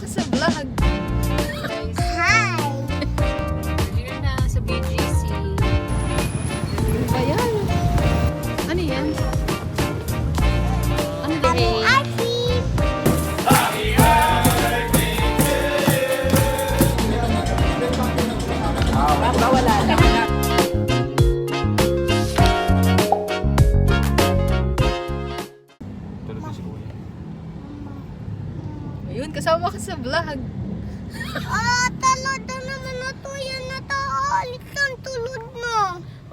ka sa vlog. Guys, Hi! here na sa BGC. Ano ba yan? Ano yan? Ano ba yan? Archie! Wala lang. Tulog na si Kuya. Ayun, kasama ka sa vlog. Talod na naman na to. Yan na to. Alis ang tulod mo.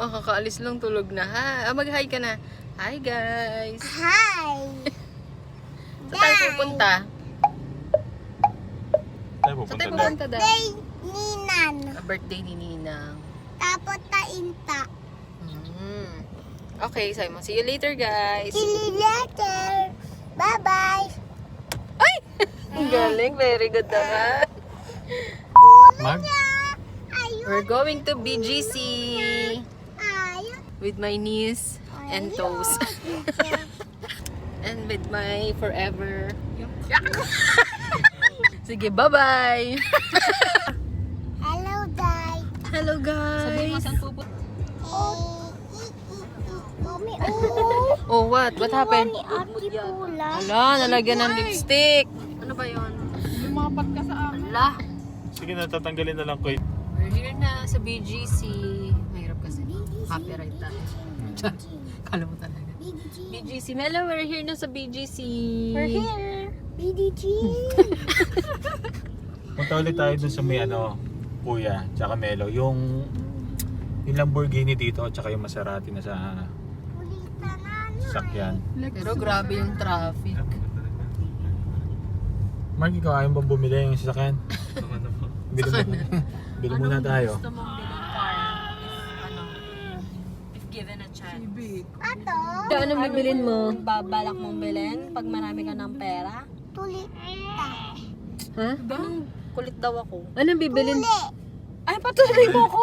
Oh, kakaalis lang, tulog na ha. Mag-hi ka na. Hi guys. Hi! Saan tayo pupunta? Tayo Saan pupunta tayo na. pupunta daw? Day Ninan. Birthday ni Ninang. Tapos tainta. Okay, sabi mo. See you later, guys. See you later. Bye-bye. Ay! Ang galing. Very good naman. Mag? Ayun. We're going to BGC Ayun. with my niece and toes. And with my forever. Sige, bye-bye. Hello, Day. Hello, guys. Sabi mo, saan pupunta? Mami, oh. Oh, what? What happened? Ni Ate Pula. Ala, nalagyan ng lipstick. Ano ba yun? Yung mga pagka sa akin. Ala. Sige na, tatanggalin na lang ko. We're here na sa BGC. Mahirap kasi. Copyright tayo. Kala mo talaga. BGC. Melo, we're here na sa BGC. We're here. BDG. Punta ulit tayo dun sa may Kuya, tsaka Melo. Yung Lamborghini dito, tsaka yung Maserati na sa Kulitan na. sakyan. Pero grabe yung traffic. Mark, ikaw ayaw ba bumili yung sasakyan? Bili mo. Bili muna tayo. Gusto mong bilang car? If given a chance. Ato. Ano bibilin mo? Babalak mong bilhin pag marami ka ng pera. Tulita. Ha? Anong kulit daw ako? Anong bibilin? Tuli. Ay, patuloy mo ko!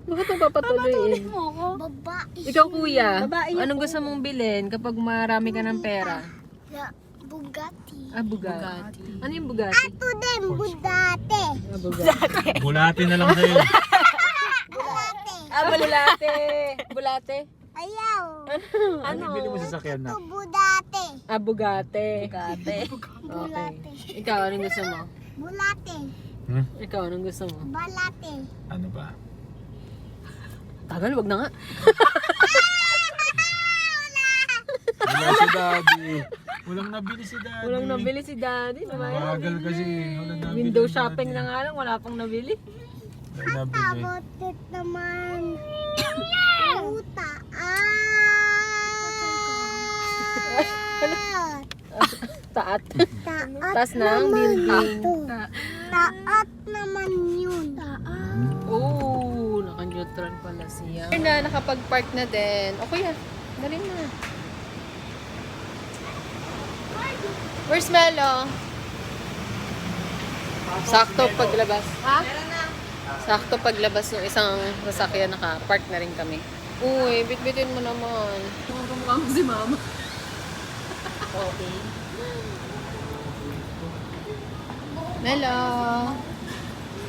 Bakit mo papatuloyin? mo ko? Babae. Ikaw, kuya, Babae yun. anong gusto mong bilhin kapag marami ka ng pera? La Bugatti. Ah, Bugatti. Ano yung Bugatti? Ato din, Budate. Ah, Bugatti. Bulati na lang sa'yo. Bulate. Ah, bulate. Bulate? Ayaw. Ano bili mo sasakyan na? Ito, Budate. Ah, Bugatti. Gate. Bulate. Ikaw, anong gusto mo? Bulate. Ikaw, anong gusto mo? Balate. Ano ba? Tagal, wag na nga. Wala si Daddy. Walang nabili si Daddy. Walang nabili si Daddy. Bagal kasi. Walang nabili Window si shopping Daddy. na nga lang, wala pang nabili. Walang nabili. Tabotit naman. Puta. Taat. Taat Taas ng naman building. ito. Taat naman yun. Taat. Oh, naka-neutral pala siya. Na, nakapag-park na din. O kuya, dali na. Where's Melo? Sakto paglabas. Ha? Sakto paglabas ng isang sasakyan, naka-park na rin kami. Uy, bitbitin mo naman. Kumukha mo si mama. Okay. Melo!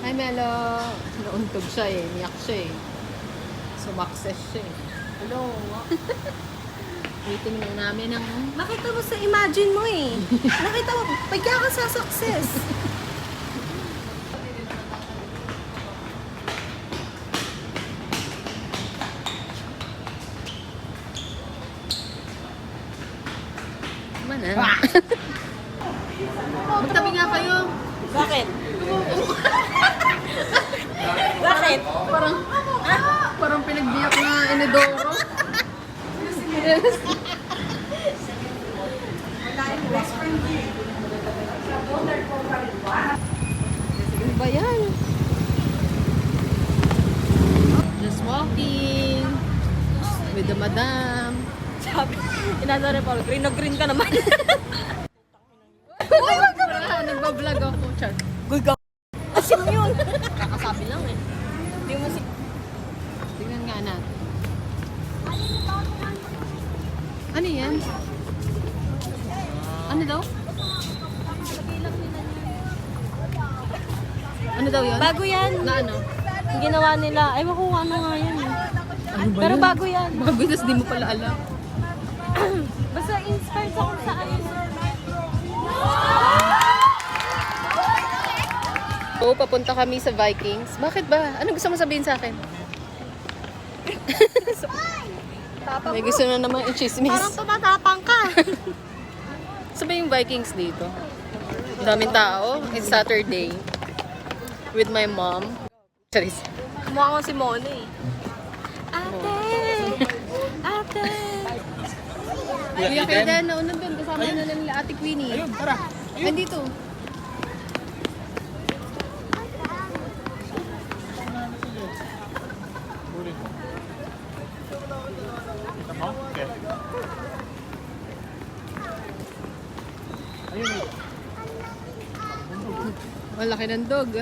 Hi, Melo! Nauntog siya eh. Niyak siya eh. Sumakses siya eh. Hello! Waiting lang namin ng... Nakita mo sa imagine mo eh. Nakita mo, pagka ka sa success. Tama na. Magtabi nga kayo. Bakit? Bakit? Parang pinagbiyak na Inedoro. Yes. Ano ba yan? Just walking with the madam. Sabi, inasa rin Paul, green na green ka naman. Nagbablog ako, Char. Guy ka. Asim yun. Kakasabi lang eh. Hindi mo si... Tingnan nga natin. Ano yan? Ano daw? Nabilang nila niya. Ano daw yun? Bago yan. Na ano? Yung ginawa nila. Ay, ko ano nga yan eh. Ano ba Pero yun? bago yan. Bago, tas di mo pala alam. Basta inspired ako sa ano. Oo, papunta kami sa Vikings. Bakit ba? Ano gusto mo sabihin sa akin? Tapang May gusto na naman i-chismis. Parang tumatapang ka. Saan ba yung Vikings dito? Ang daming tao. It's Saturday. With my mom. Charis. Mukha ko si Mona eh. Ate! Ate! Kuya Kayden, nauna doon. Kasama na nila Ate Queenie. Ayun, tara. Andito. Kita mo? Okay. Ayun. Malaki ng dog.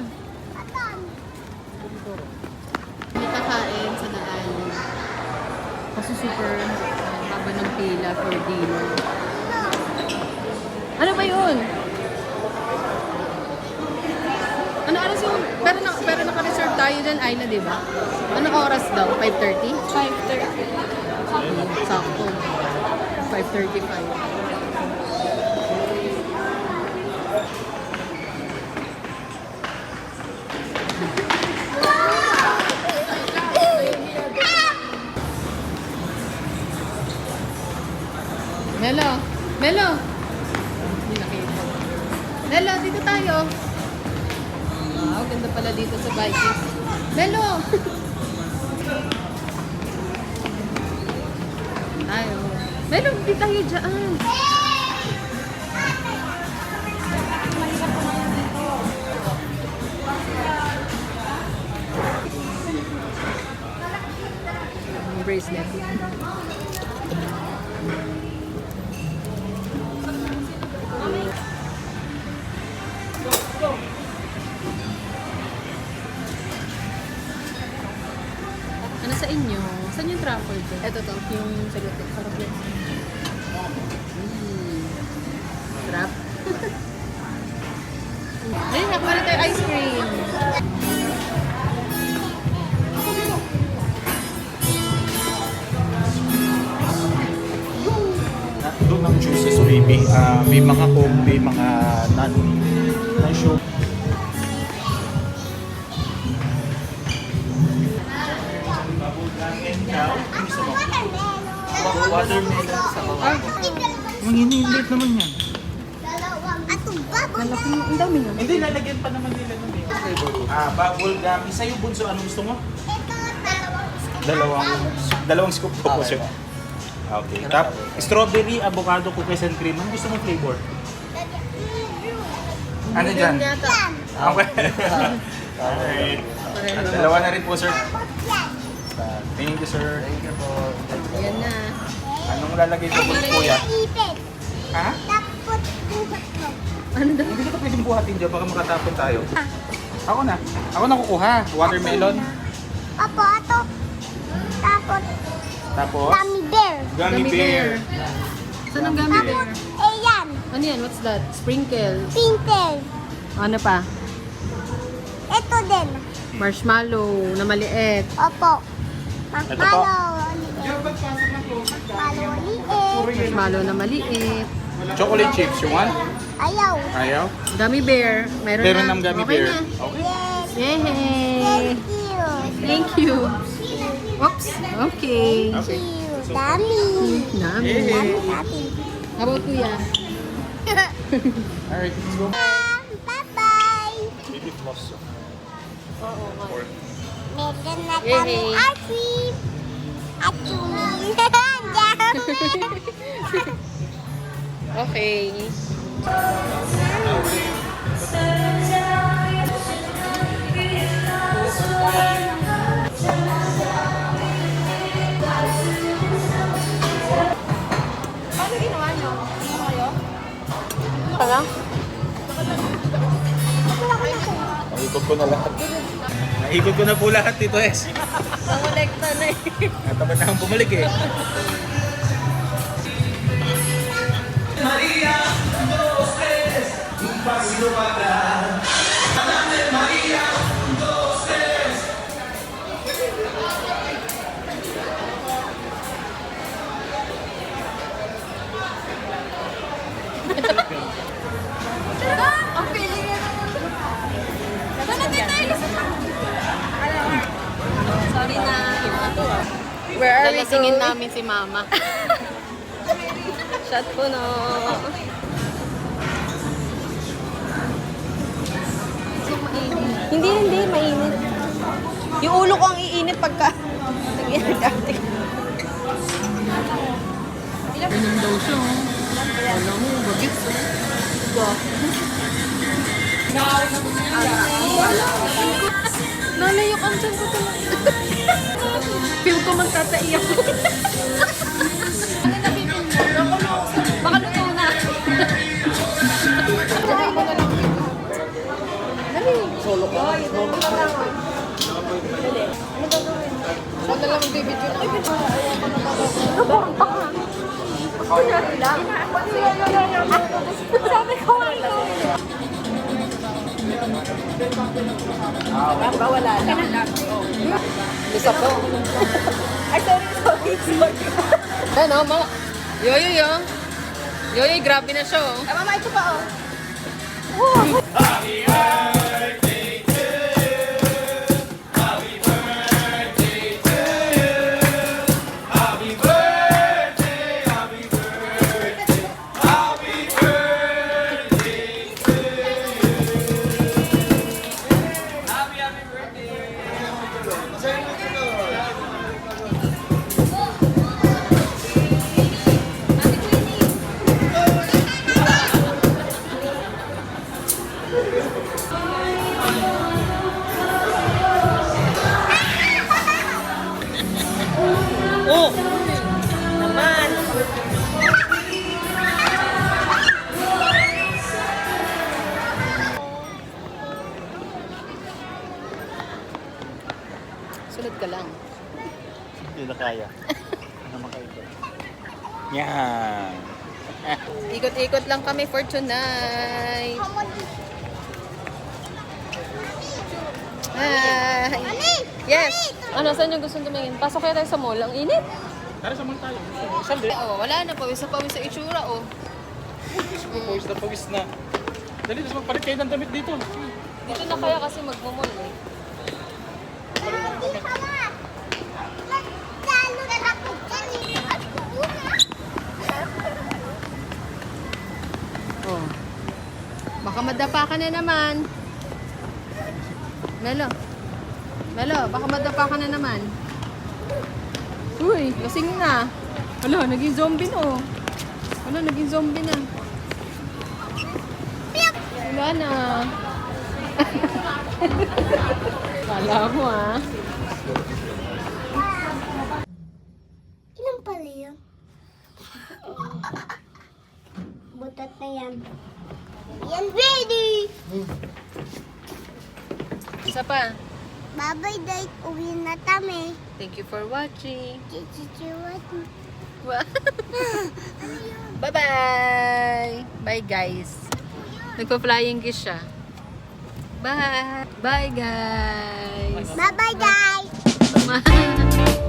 May kakain sa daan. Kasi super haba ng pila for dinner. Ano ba yun? Ano oras yung... Pero naka-reserve tayo dyan, Ayla, di ba? Anong oras daw? 5:30? 5:30. Sakto. 5:35. Melo! Melo! Hindi nakita. Melo, dito tayo. Wow, ganda pala dito sa Vikings. Melo! Tayo. Melo, di tayo dyan. Bracelet. Ano sa inyo? Saan yung truffle ko? Ito to, yung sagot ko. Sarap yan. Sarap. Ayun, nakuha na tayo ice cream. Doon ang juices maybe. May mga coke, may mga non-sugar. Watermelon sa bawah. Ang hinilit naman yan. Atong bubble. Ang dami nga. Hindi, lalagyan pa naman nila ng bubble gum. Isa yung bunso. Anong gusto mo? Dalawang scoop po po, sir. Okay. Tap, strawberry, avocado, cookies and cream. Anong gusto mo flavor? Ano dyan? Yata. Okay. Alright. Dalawa na rin po, sir. Thank you, sir. Thank you po. Ayan na. Anong lalagay ko po, kuya? Ipit. Ha? Tapos buhat mo. Ano daw? Hindi kita pwedeng buhatin dyan. Baka makatapon tayo. Ako na. Ako na kukuha. Watermelon. Opo, ato. Tapos Tapos, gummy bear. gummy bear. Saan ang gummy bear? Ayan. Ano yan? What's that? Sprinkle. Pintel. Ano pa? Ito din. Marshmallow na maliit. Opo. Ito po. Marshmallow na maliit. Chocolate chips. You want? Ayaw. Ayaw? Gummy bear. Meron Meron na. ng gummy Okay bear. na. Okay. Yes. Yay! Thank you. Thank you. Oops. Okay. Okay. Dami. Nami. Yay. Dami. How about kuya? Alright, let's go. Bye-bye. Maybe floss. Oo nga. Meron na Yay. kami ice cream. At yung Okay. Paano ginawa niyo? Ano kayo? Pala? Naikot ko na lahat. Naikot ko na po lahat dito, Es. Pangolekta na eh. Natamad na akong bumalik eh. Maria, 2, 3, 4. Lasingin namin si Mama. Shot po no. Hindi, mainit. Yung ulo ko ang iinit pagka nag-iinit. Inom daw siya. Alam mo, bagets. Nalayok ang tiyan ko talaga. Feel ko magtataiyak ko. Ano na bibig mo? Baka luto na. Try mo na lang. Dali. Solo ka? Solo ka lang. Dali. Ano gagawin? Ako na lang magbibidyo na. Ay, bidyo. Kunyari lang. Sabi ko ano. Wala na. Bisa po. Ay, sorry. Ano, mga... Yoyoy, oh. Yoyoy, grabe na siya, oh. Ay, mama, ito pa, oh. Oh! Naman. Sunod ka lang. Hindi na kaya. Ano makaikot? Yan. Ikot-ikot lang kami for tonight. Hi! Yes! Ano, saan yung gusto tumingin? Pasok kayo tayo sa mall. Ang init. Tara sa mall tayo. Oh, wala na. Pawis na pawis sa itsura, oh. Pawis na pawis na. Dali, tapos magpalit kayo ng damit dito. Dito na kaya kasi magmumol, eh. Oh. Baka madapa ka na naman. Melo. Melo, baka madapa ka na naman. Uy, lasing na. Wala, naging zombie na, oh. Wala, naging zombie na. Wala na. Kala mo, ah. Ilan pala yun? Butat na yan. Yan, ready! Isa pa. Bye-bye, date. Uwi na kami. Thank you for watching. Chichichiwat. Bye-bye! Bye, guys. Nagpa-flying kiss siya. Bye! Bye, guys! Bye-bye, guys! Bye!